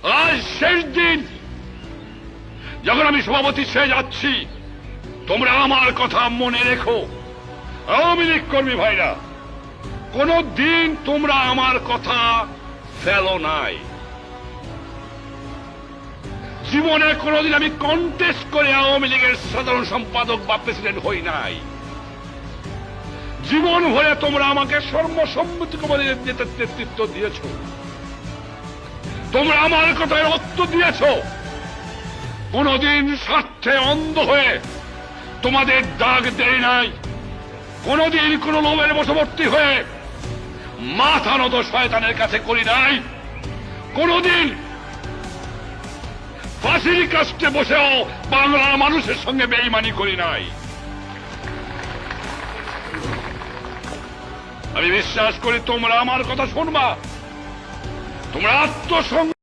আজ শেষ দিন, যখন আমি সভাপতি হয়ে যাচ্ছি, তোমরা আমার কথা মনে রেখো। আওয়ামী লীগ কর্মী ভাইরা, কোন দিন তোমরা আমার কথা ফেলো নাই। জীবনে কোনদিন আমি কন্টেস্ট করে আওয়ামী লীগের সাধারণ সম্পাদক বা প্রেসিডেন্ট হই নাই। জীবন ভরে তোমরা আমাকে সর্বসম্মতিক্রমে নেতৃত্ব দিয়েছ। তোমরা আমার কথায় রক্ত দিয়েছ। কোনদিন স্বার্থে অন্ধ হয়ে তোমাদের দাগ দেই নাই। কোনদিন কোন লোভের বশবর্তী হয়ে মাথা নত শয়তানের কাছে করি নাই। কোনদিন ফাঁসির কাস্টে বসেও বাংলার মানুষের সঙ্গে বেঈমানি করি নাই। আমি বিশ্বাস করি তোমরা আমার কথা শুনবা। তোমরা আত্মসংযম